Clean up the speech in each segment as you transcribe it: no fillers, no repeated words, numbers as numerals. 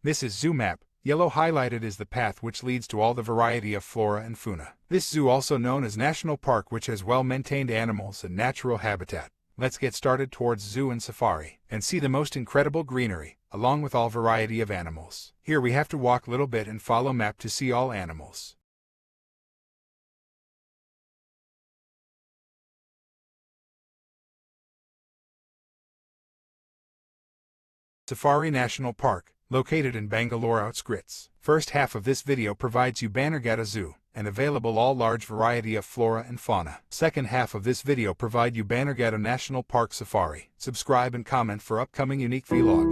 This is Zoo Map. Yellow highlighted is the path which leads to all the variety of flora and fauna. This zoo, also known as National Park, which has well-maintained animals and natural habitat. Let's get started towards zoo and safari, and see the most incredible greenery, along with all variety of animals. Here we have to walk a little bit and follow map to see all animals. Safari National Park, located in Bangalore outskirts. First half of this video provides you Bannerghatta Zoo, and available all large variety of flora and fauna. Second half of this video provide you Bannerghatta National Park Safari. Subscribe and comment for upcoming unique vlog.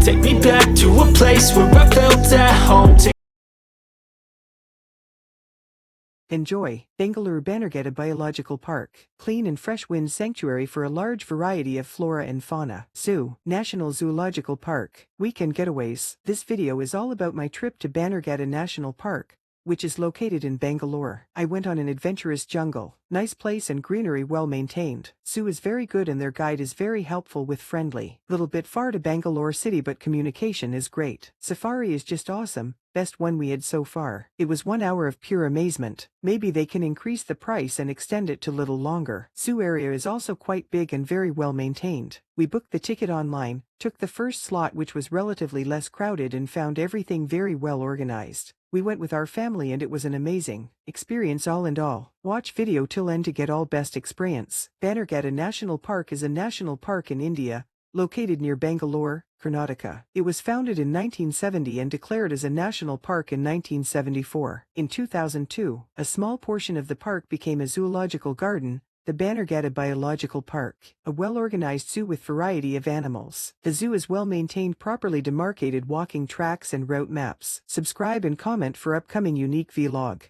Take me back to a place where I felt at home. Enjoy Bengaluru Bannerghatta Biological Park, clean and fresh wind sanctuary for a large variety of flora and fauna. Zoo, National Zoological Park, weekend getaways. This video is all about my trip to Bannerghatta National Park, which is located in Bangalore. I went on an adventurous jungle. Nice place and greenery well maintained. Zoo is very good and their guide is very helpful with friendly. Little bit far to Bangalore city but communication is great. Safari is just awesome. Best one we had so far. It was 1 hour of pure amazement. Maybe they can increase the price and extend it to little longer. Zoo area is also quite big and very well maintained. We booked the ticket online, took the first slot which was relatively less crowded and found everything very well organized. We went with our family and it was an amazing experience all in all. Watch video till end to get all best experience. Bannerghatta National Park is a national park in India, located near Bangalore, Karnataka. It was founded in 1970 and declared as a national park in 1974. In 2002, a small portion of the park became a zoological garden, the Bannerghatta Biological Park, a well-organized zoo with variety of animals. The zoo is well-maintained, properly demarcated walking tracks and route maps. Subscribe and comment for upcoming unique vlog.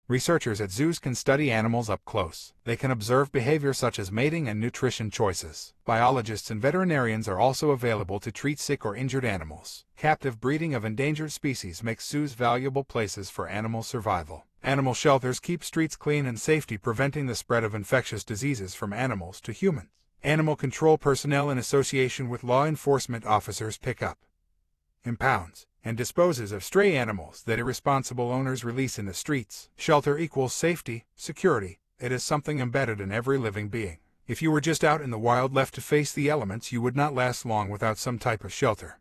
Researchers at zoos can study animals up close. They can observe behavior such as mating and nutrition choices. Biologists and veterinarians are also available to treat sick or injured animals. Captive breeding of endangered species makes zoos valuable places for animal survival. Animal shelters keep streets clean and safety, preventing the spread of infectious diseases from animals to humans. Animal control personnel in association with law enforcement officers pick up, impounds, and disposes of stray animals that irresponsible owners release in the streets. Shelter equals safety, security. It is something embedded in every living being. If you were just out in the wild left to face the elements, you would not last long without some type of shelter.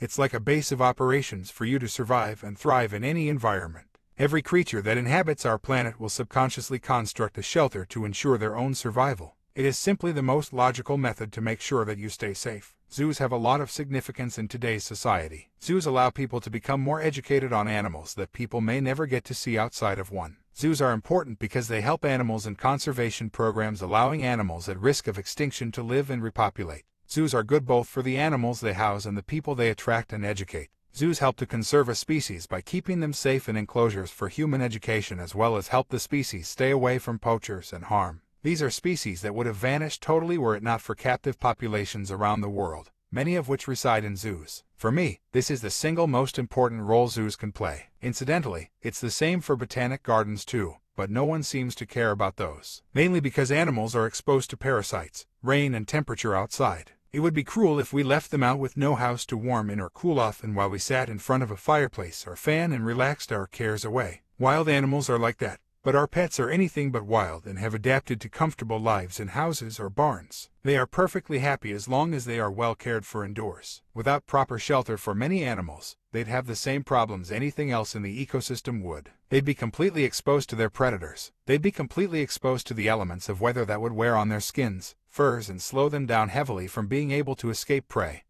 It's like a base of operations for you to survive and thrive in any environment. Every creature that inhabits our planet will subconsciously construct a shelter to ensure their own survival. It is simply the most logical method to make sure that you stay safe. Zoos have a lot of significance in today's society. Zoos allow people to become more educated on animals that people may never get to see outside of one. Zoos are important because they help animals in conservation programs, allowing animals at risk of extinction to live and repopulate. Zoos are good both for the animals they house and the people they attract and educate. Zoos help to conserve a species by keeping them safe in enclosures for human education, as well as help the species stay away from poachers and harm. These are species that would have vanished totally were it not for captive populations around the world, many of which reside in zoos. For me, this is the single most important role zoos can play. Incidentally, it's the same for botanic gardens too, but no one seems to care about those. Mainly because animals are exposed to parasites, rain and temperature outside. It would be cruel if we left them out with no house to warm in or cool off in while we sat in front of a fireplace or fan and relaxed our cares away. Wild animals are like that. But our pets are anything but wild and have adapted to comfortable lives in houses or barns. They are perfectly happy as long as they are well cared for indoors. Without proper shelter for many animals, they'd have the same problems anything else in the ecosystem would. They'd be completely exposed to their predators. They'd be completely exposed to the elements of weather that would wear on their skins, furs, and slow them down heavily from being able to escape prey.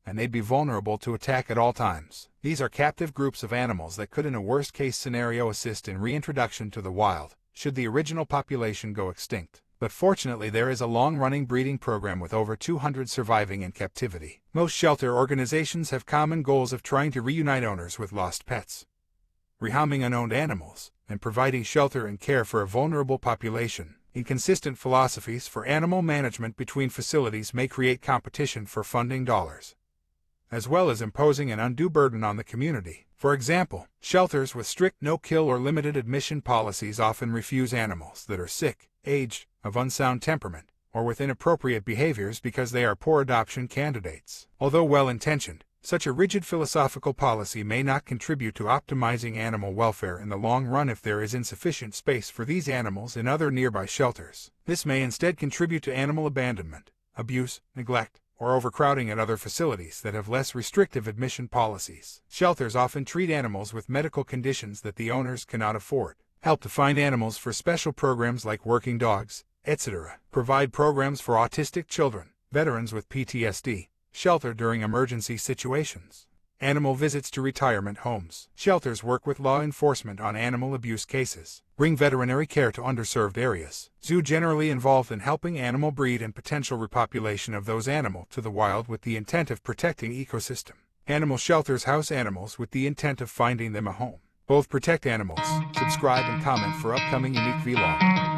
And they'd be vulnerable to attack at all times. These are captive groups of animals that could in a worst-case scenario assist in reintroduction to the wild, should the original population go extinct. But fortunately there is a long-running breeding program with over 200 surviving in captivity. Most shelter organizations have common goals of trying to reunite owners with lost pets, rehoming unowned animals, and providing shelter and care for a vulnerable population. Inconsistent philosophies for animal management between facilities may create competition for funding dollars. as well as imposing an undue burden on the community. For example, shelters with strict no-kill or limited admission policies often refuse animals that are sick, aged, of unsound temperament, or with inappropriate behaviors because they are poor adoption candidates. Although well-intentioned, such a rigid philosophical policy may not contribute to optimizing animal welfare in the long run if there is insufficient space for these animals in other nearby shelters. This may instead contribute to animal abandonment, abuse, neglect, or overcrowding at other facilities that have less restrictive admission policies. Shelters often treat animals with medical conditions that the owners cannot afford, help to find animals for special programs like working dogs, etc., provide programs for autistic children, veterans with PTSD, shelter during emergency situations, animal visits to retirement homes. Shelters work with law enforcement on animal abuse cases, bring veterinary care to underserved areas. Zoo generally involved in helping animal breed and potential repopulation of those animals to the wild with the intent of protecting ecosystem. Animal shelters house animals with the intent of finding them a home. Both protect animals. Subscribe and comment for upcoming unique vlog.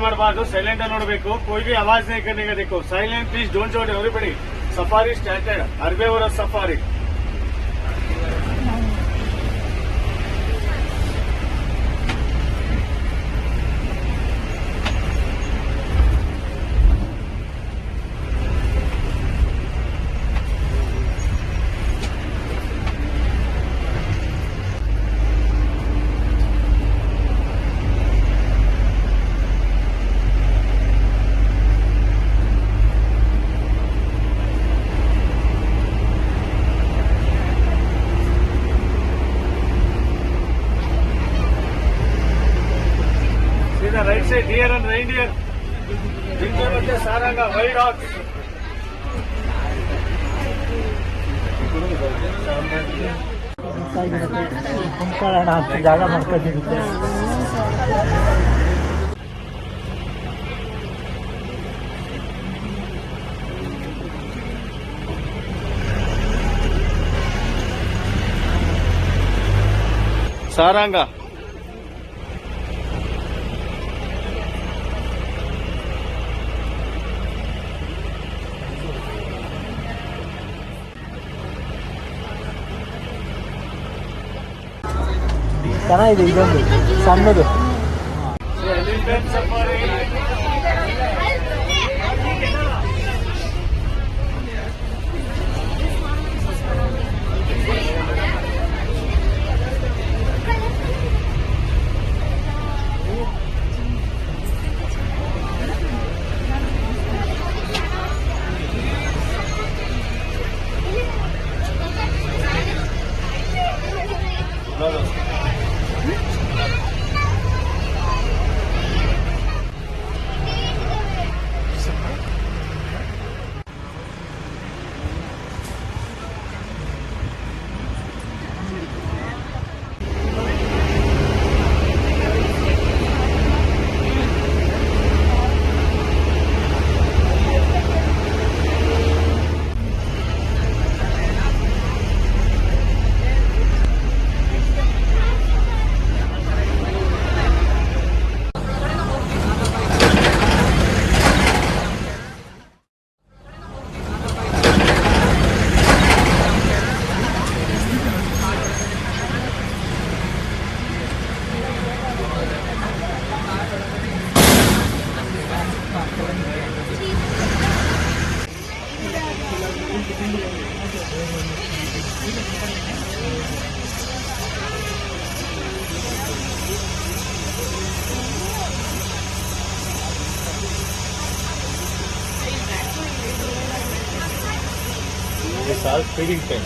ಮಾಡಬಾರ್ದು, silent ಆಗಿ ನೋಡಬೇಕು. कोई भी आवाज नहीं करने का. देखो silent please, don't shot everybody. Safari started. Herbivorous safari. Right side, deer and reindeer. Jinke madhye saranga, wild hogs. ಕುಂತ್ಕೊಳ್ಳೋಣ ಅಂತ ಜಾಗ ಮಾಡ್ಕೊಂಡಿರುತ್ತೆ. ಸಾರಂಗ ಚೆನ್ನಾಗಿದೆ, ಇದೊಂದು ಸಣ್ಣದು. Elephant safari. This is all feeding pen.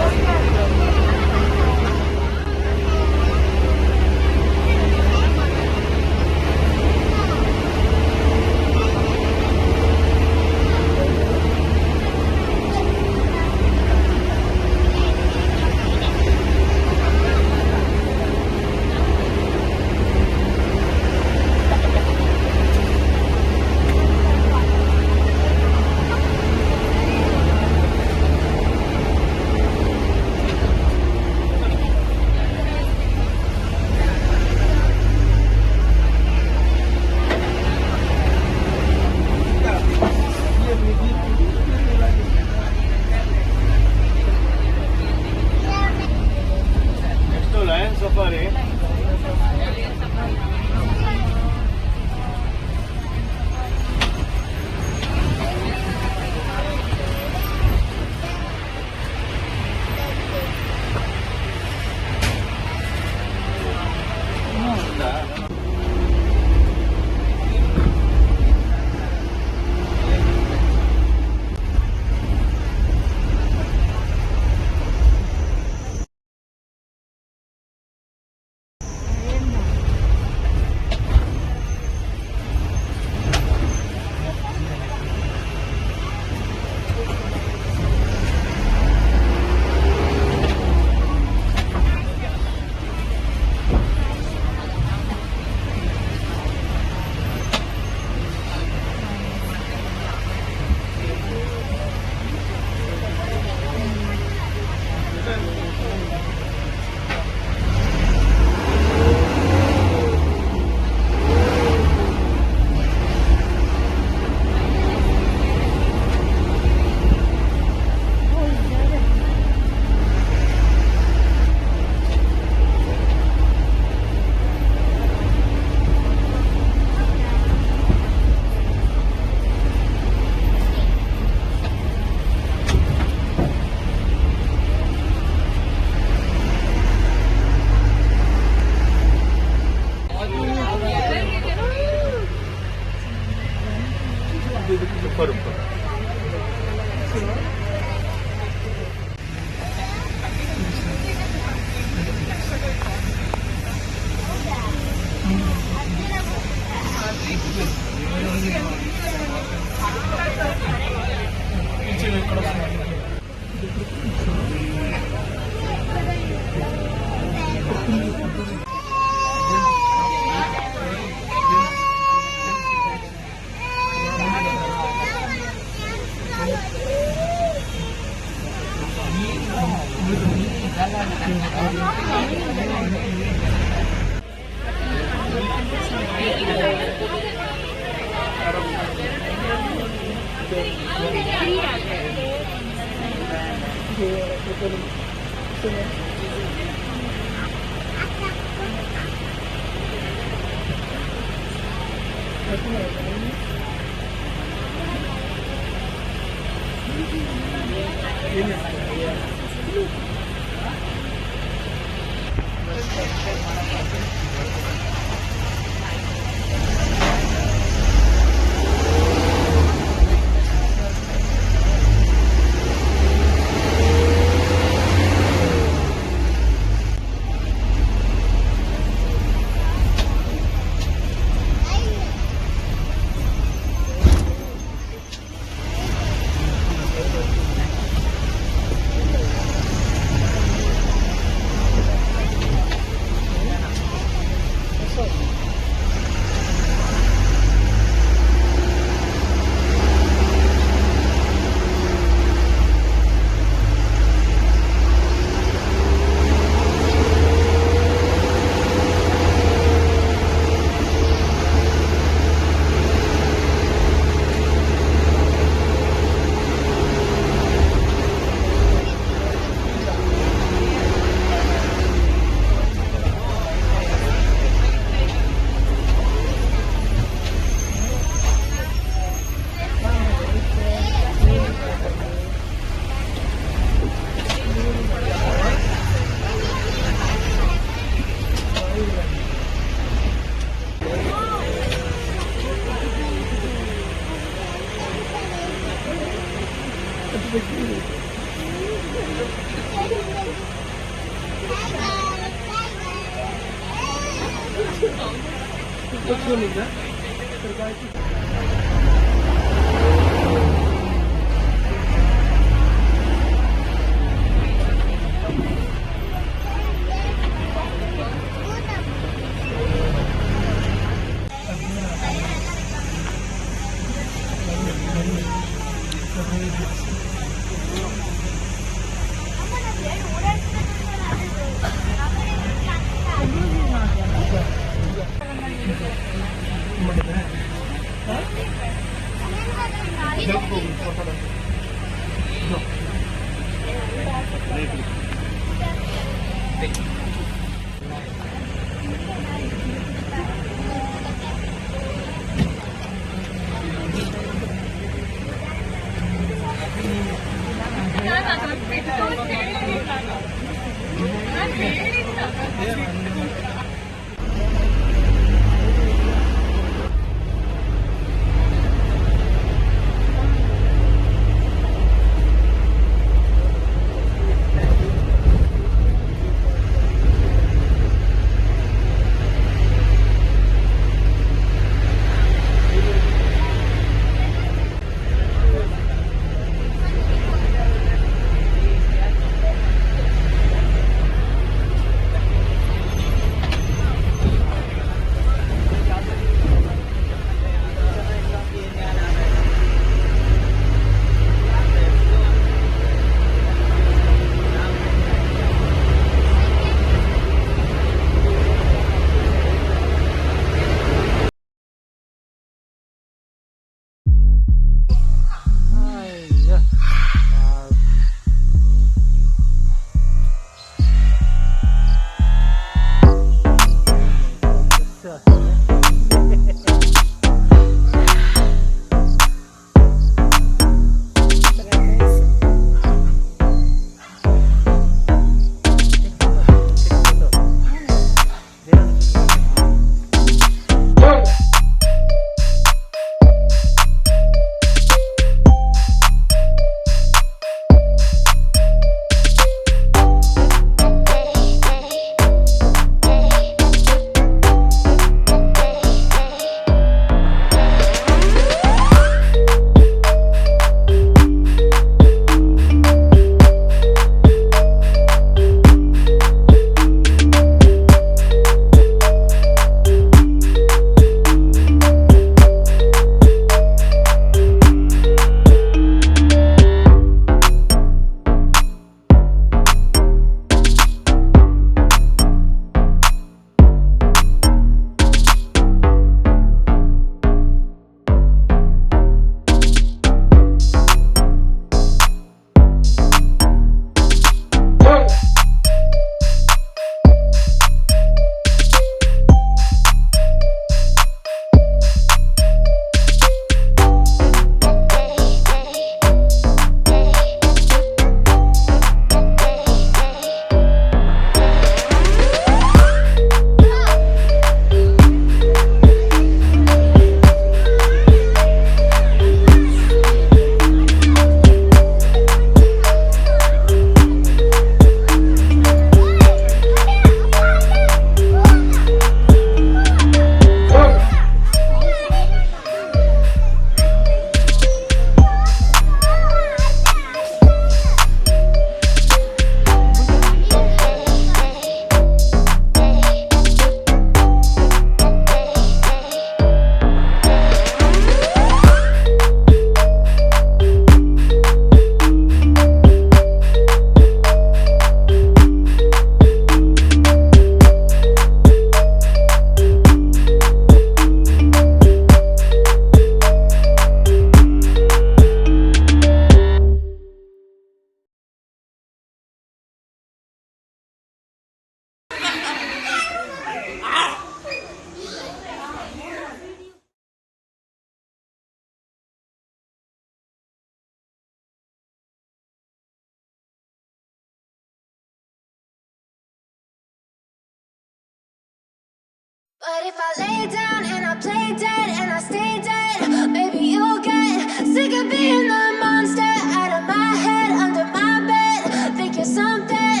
But if I lay down and I play dead and I stay dead, maybe you'll get sick of being the monster out of my head, under my bed. Think you're something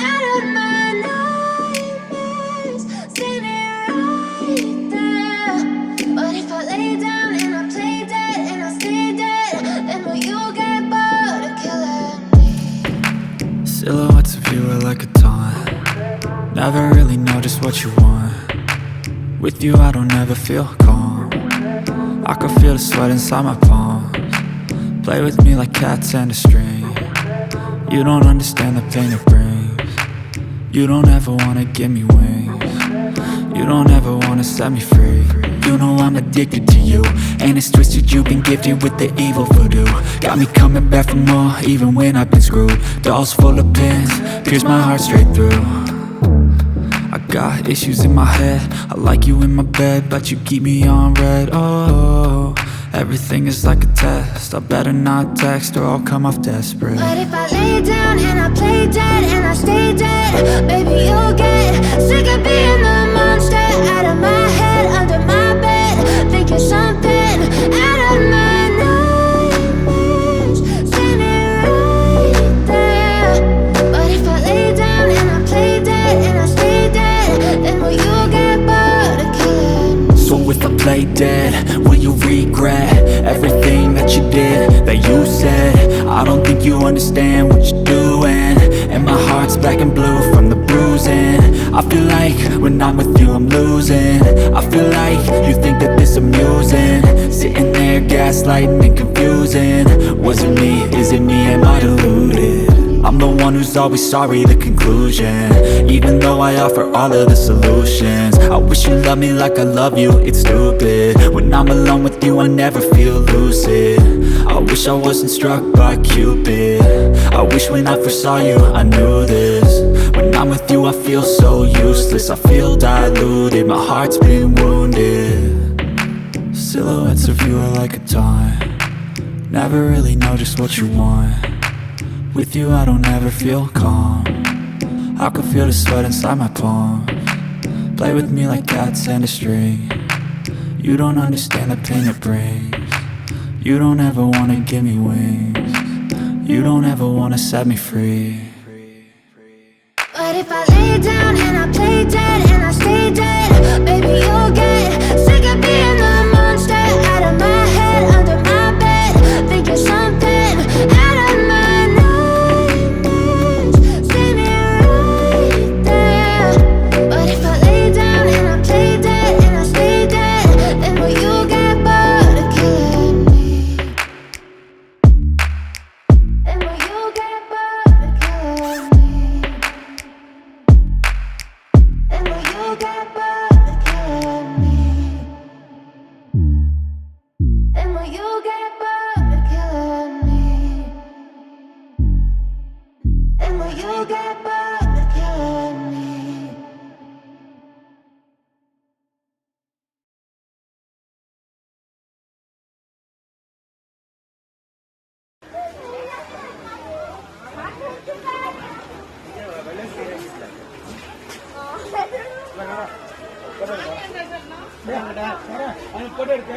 out of my nightmares, standing right there. But if I lay down and I play dead and I stay dead, then will you get bored of killing me? Silhouettes of you are like a taunt. Never really know just what you want. With you I don't ever feel calm. I can feel the sweat inside my palms. Play with me like cats and a string. You don't understand the pain it brings. You don't ever wanna give me wings. You don't ever wanna set me free. You know I'm addicted to you, and it's twisted, you've been gifted with the evil voodoo. Got me coming back for more, even when I've been screwed. Dolls full of pins, pierce my heart straight through. I got issues in my head, I like you in my bed, but you keep me on red. Oh, everything is like a test, I better not text or I'll come off desperate. But if I lay down and I play dead and I stay dead, maybe you'll get sick of being the monster out of my head, under my bed. Think you're something out of my nightmares, standing right there. But if I lay down and I play dead and I stay dead, then will you get bored of killing me? So if I play dead, will you regret everything that you did, that you said? I don't think you understand what you're doing, and my heart's black and blue from the bruising. I feel like when I'm with you I'm losing. I feel like you think that this amusing, sitting there gaslighting and confusing. Was it me? Is it me? Am I deluded? I'm the one who's always sorry, the conclusion, even though I offer all of the solutions. I wish you loved me like I love you, it's stupid. When I'm alone with you I never feel lucid. I wish I wasn't struck by Cupid. I wish when I first saw you I knew this. When I'm with you I feel so useless, I feel diluted, my heart's been wounded. Silhouettes of you are like a taunt. Never really know just what you want. With you I don't ever feel calm. I can feel the sweat inside my palms. Play with me like cats and a string. You don't understand the pain it brings. You don't ever wanna give me wings. You don't ever wanna set me free. But if I lay down and I play dead and I stay dead, maybe you'll get sick of being the monster out of my head, under my bed. Think you're something out of my nightmares, standing right there. But if I lay down and I play dead and I stay dead, then will you get bored of killing me? Then will you get bored of killing me? And will you get bored of killing me? And will you get bored of killing me? And will you get bored of killing me? Photo எடுக்க